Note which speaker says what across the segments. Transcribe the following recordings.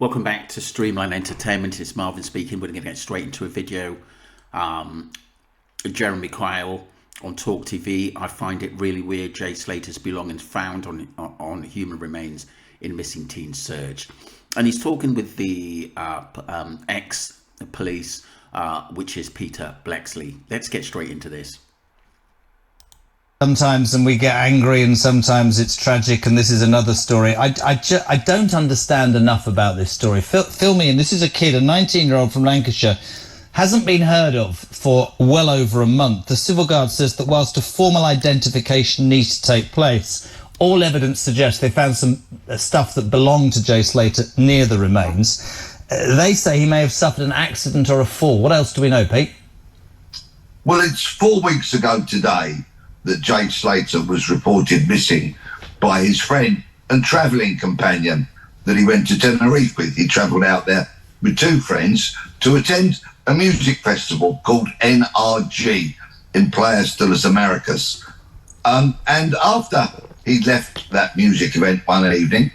Speaker 1: Welcome back to Streamline Entertainment. It's Marvin speaking. We're going to get straight into a video. Jeremy Kyle on Talk TV. I find it really weird. Jay Slater's belongings found on human remains in missing teen search. And he's talking with the ex-police, which is Peter Bleksley. Let's get straight into this.
Speaker 2: Sometimes and we get angry, and sometimes it's tragic, and this is another story. I don't understand enough about this story. Fill me in. This is a kid, a 19-year-old from Lancashire, hasn't been heard of for well over a month. The civil guard says that whilst a formal identification needs to take place, all evidence suggests they found some stuff that belonged to Jay Slater near the remains. They say he may have suffered an accident or a fall. What else do we know, Pete?
Speaker 3: Well, it's 4 weeks ago today that Jay Slater was reported missing by his friend and travelling companion that he went to Tenerife with. He travelled out there with two friends to attend a music festival called NRG in Playas de las Americas. And after he left that music event one evening,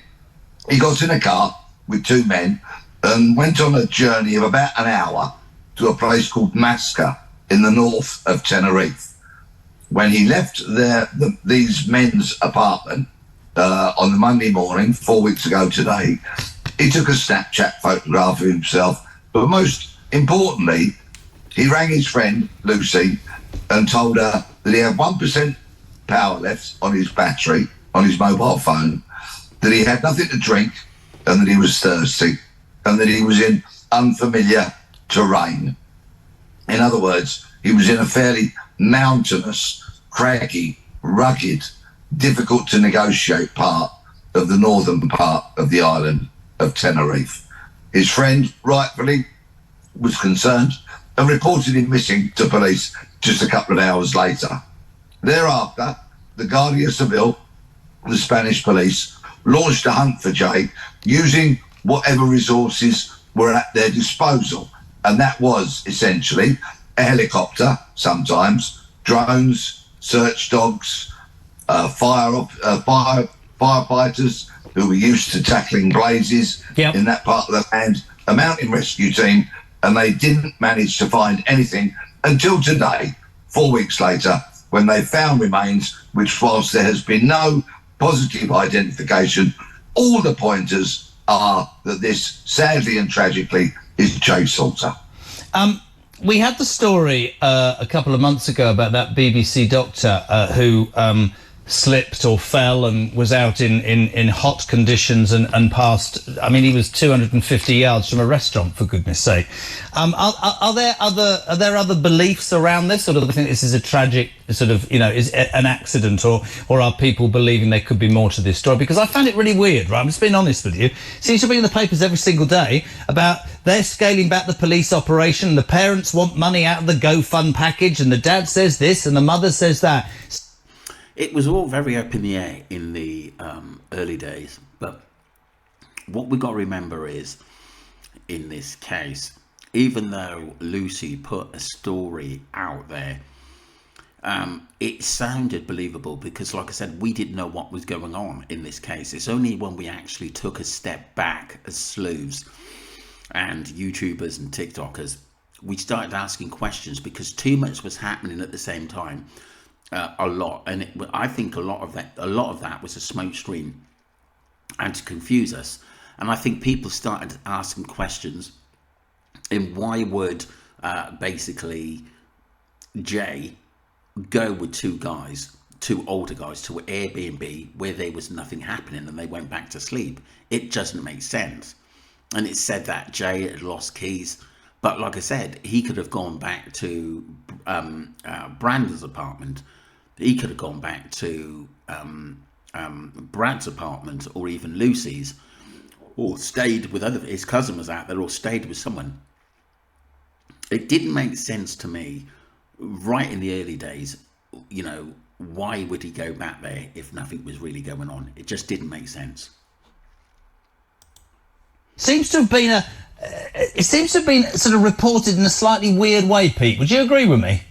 Speaker 3: he got in a car with two men and went on a journey of about an hour to a place called Masca in the north of Tenerife. When he left these men's apartment on the Monday morning, 4 weeks ago today, he took a Snapchat photograph of himself. But most importantly, he rang his friend, Lucy, and told her that he had 1% power left on his battery, on his mobile phone, that he had nothing to drink, and that he was thirsty, and that he was in unfamiliar terrain. In other words, he was in a fairly mountainous, craggy, rugged, difficult to negotiate part of the northern part of the island of Tenerife. His friend rightfully was concerned and reported him missing to police just a couple of hours later. Thereafter, the Guardia Civil, the Spanish police, launched a hunt for Jay using whatever resources were at their disposal. And that was essentially a helicopter, sometimes, drones, search dogs, firefighters who were used to tackling blazes in that part of the land, a mountain rescue team, and they didn't manage to find anything until today, 4 weeks later, when they found remains, which, whilst there has been no positive identification, all the pointers are that this, sadly and tragically, is Jay Slater.
Speaker 2: We had the story a couple of months ago about that BBC doctor who slipped or fell and was out in hot conditions and passed. I mean, he was 250 yards from a restaurant, for goodness sake. Are there other beliefs around this, or do they think this is a tragic sort of, is an accident, or are people believing there could be more to this story? Because I found it really weird, right? I'm just being honest with you. Seems to be in the papers every single day about they're scaling back the police operation. The parents want money out of the GoFund package, and the dad says this and the mother says that.
Speaker 1: It was all very up in the air in the early days, but what we got to remember is, in this case, even though Lucy put a story out there, it sounded believable because, like I said, we didn't know what was going on in this case. It's only when we actually took a step back as sleuths and YouTubers and TikTokers, we started asking questions because too much was happening at the same time. A lot, and I think a lot of that was a smoke screen and to confuse us. And I think people started asking questions in why would basically Jay go with two older guys to an Airbnb where there was nothing happening and they went back to sleep. It doesn't make sense. And it said that Jay had lost keys, but like I said, he could have gone back to Brandon's apartment. He could have gone back to Brad's apartment, or even Lucy's, or stayed with his cousin was out there, or stayed with someone. It didn't make sense to me right in the early days. Why would he go back there if nothing was really going on? It just didn't make sense.
Speaker 2: Seems to have been sort of reported in a slightly weird way, Pete. Would you agree with me?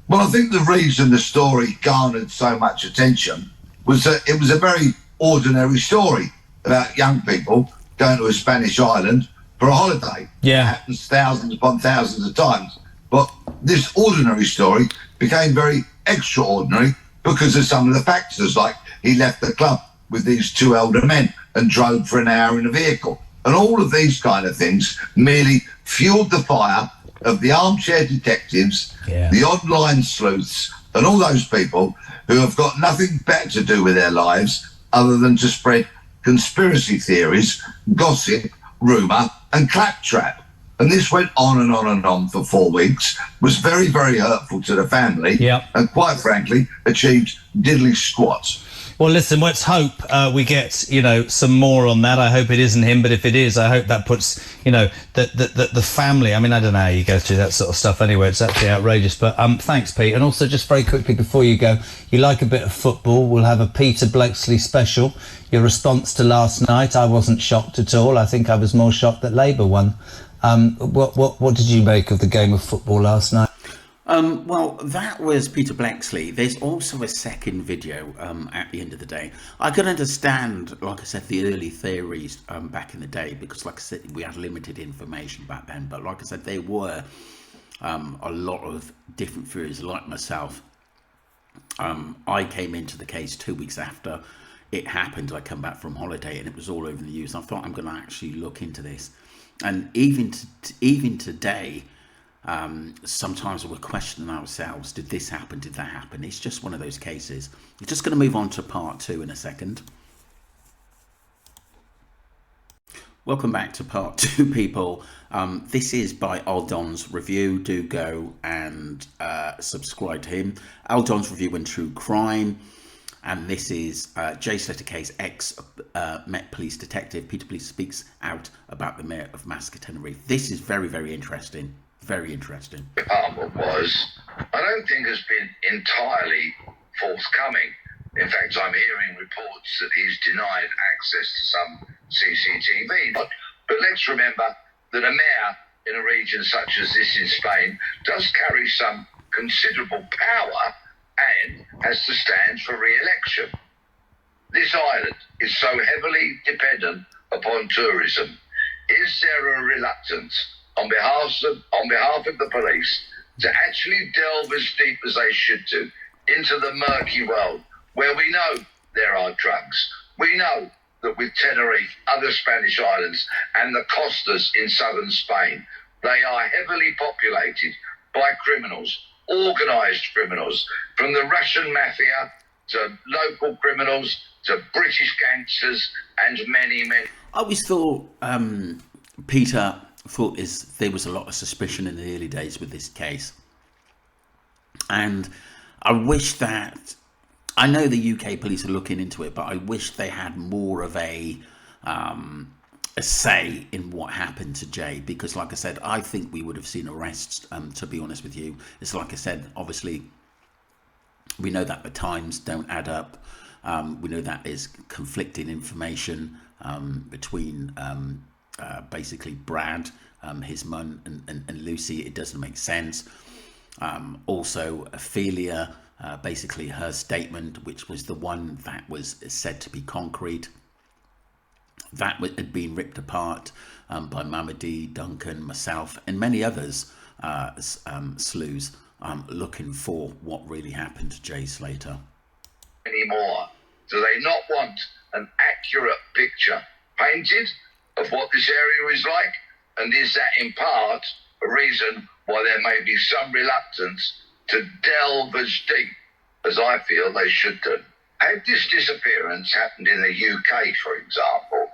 Speaker 3: Well, I think the reason the story garnered so much attention was that it was a very ordinary story about young people going to a Spanish island for a holiday.
Speaker 2: Yeah.
Speaker 3: It happens thousands upon thousands of times. But this ordinary story became very extraordinary because of some of the factors, like he left the club with these two elder men and drove for an hour in a vehicle. And all of these kind of things merely fueled the fire of the armchair detectives, the online sleuths, and all those people who have got nothing better to do with their lives other than to spread conspiracy theories, gossip, rumour, and claptrap. And this went on and on and on for 4 weeks, was very, very hurtful to the family, and quite frankly, achieved diddly squat.
Speaker 2: Well, listen, let's hope we get, some more on that. I hope it isn't him, but if it is, I hope that puts, the family. I mean, I don't know how you go through that sort of stuff anyway. It's actually outrageous. But thanks, Pete. And also, just very quickly before you go, you like a bit of football. We'll have a Peter Bleksley special. Your response to last night, I wasn't shocked at all. I think I was more shocked that Labour won. What did you make of the game of football last night?
Speaker 1: Well, that was Peter Bleksley. There's also a second video at the end of the day. I could understand, like I said, the early theories back in the day, because like I said, we had limited information back then. But like I said, there were a lot of different theories. Like myself, I came into the case 2 weeks after it happened. I come back from holiday and it was all over the news. I thought, I'm going to actually look into this. And even today, sometimes we're questioning ourselves, did this happen, did that happen? It's just one of those cases. We're just going to move on to part 2 in a second. Welcome back to part 2, people. This is by Aldon's Review. Do go and subscribe to him. Aldon's Review in True Crime. And this is Jay Slater case, ex-Met Police detective Peter Police speaks out about the mayor of Masca, Tenerife. This is very, very interesting. Very interesting.
Speaker 3: Department was, I don't think has been entirely forthcoming. In fact, I'm hearing reports that he's denied access to some CCTV. But let's remember that a mayor in a region such as this in Spain does carry some considerable power and has to stand for re-election. This island is so heavily dependent upon tourism. Is there a reluctance on behalf of the police to actually delve as deep as they should do into the murky world where we know there are drugs? We know that with Tenerife, other Spanish islands, and the costas in southern Spain, they are heavily populated by criminals, organised criminals, from the Russian mafia to local criminals to British gangsters and many, many.
Speaker 1: I always thought Peter thought there was a lot of suspicion in the early days with this case, and I wish that, I know the UK police are looking into it, but I wish they had more of a say in what happened to Jay, because like I said, I think we would have seen arrests, to be honest with you. It's like I said, obviously we know that the times don't add up. We know that is conflicting information between basically Brad, his mum, and Lucy. It doesn't make sense. Also Ophelia, basically her statement, which was the one that was said to be concrete, that had been ripped apart by Mamadi, Duncan, myself, and many others, sleuths, looking for what really happened to Jay Slater.
Speaker 3: Anymore. Do they not want an accurate picture painted of what this area is like? And is that in part a reason why there may be some reluctance to delve as deep as I feel they should do? Had this disappearance happened in the UK, for example,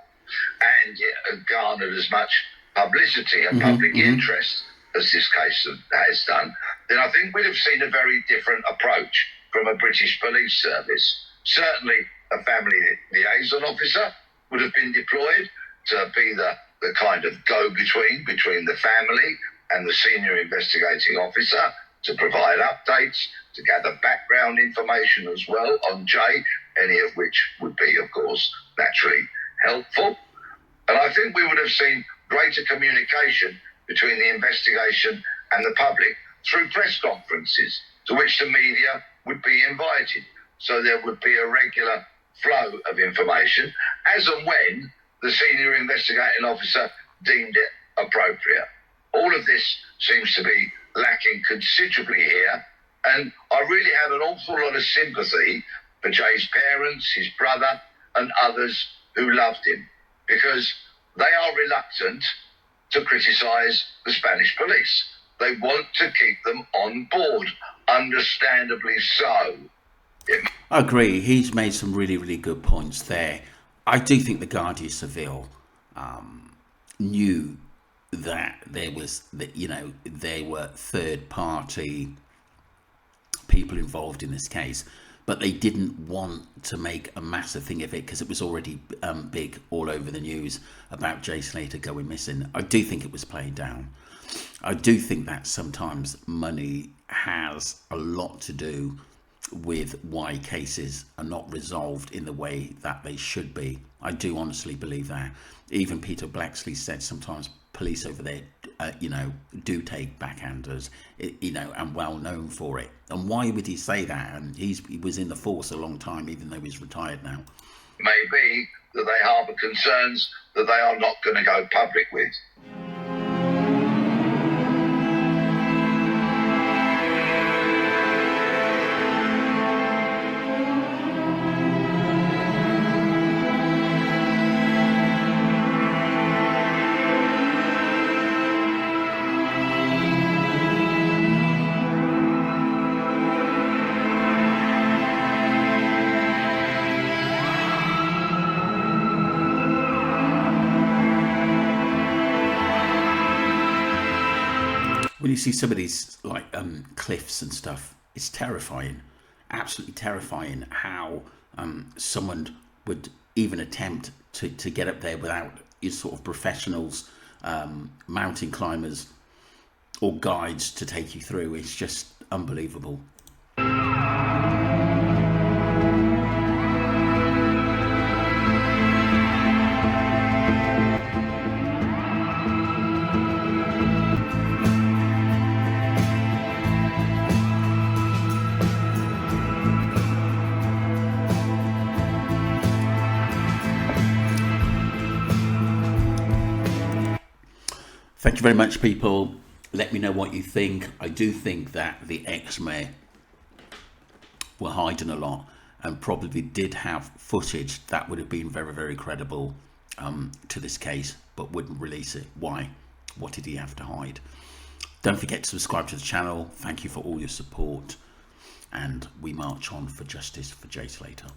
Speaker 3: and it had garnered as much publicity and public interest as this case has done, then I think we'd have seen a very different approach from a British police service. Certainly a family liaison officer would have been deployed to be the kind of go-between between the family and the senior investigating officer, to provide updates, to gather background information as well on Jay, any of which would be, of course, naturally helpful. And I think we would have seen greater communication between the investigation and the public through press conferences to which the media would be invited. So there would be a regular flow of information as and when the senior investigating officer deemed it appropriate. All of this seems to be lacking considerably here, and I really have an awful lot of sympathy for Jay's parents, his brother, and others who loved him, because they are reluctant to criticise the Spanish police. They want to keep them on board, understandably so.
Speaker 1: I agree. He's made some really, really good points there. I do think the Guardia Civil knew that there was, that, you know, there were third party people involved in this case, but they didn't want to make a massive thing of it because it was already big all over the news about Jay Slater going missing. I do think it was played down. I do think that sometimes money has a lot to do with why cases are not resolved in the way that they should be. I do honestly believe that. Even Peter Bleksley said sometimes police over there, you know, do take backhanders, you know, and well known for it. And why would he say that? And he was in the force a long time, even though he's retired now.
Speaker 3: Maybe that they harbour concerns that they are not going to go public with.
Speaker 1: When you see some of these like cliffs and stuff, it's terrifying, absolutely terrifying how someone would even attempt to get up there without your sort of professionals, mountain climbers or guides to take you through. It's just unbelievable. Thank you very much, people. Let me know what you think. I do think that the ex-mayor were hiding a lot and probably did have footage that would have been very, very credible to this case, but wouldn't release it. Why? What did he have to hide? Don't forget to subscribe to the channel. Thank you for all your support, and we march on for justice for Jay Slater.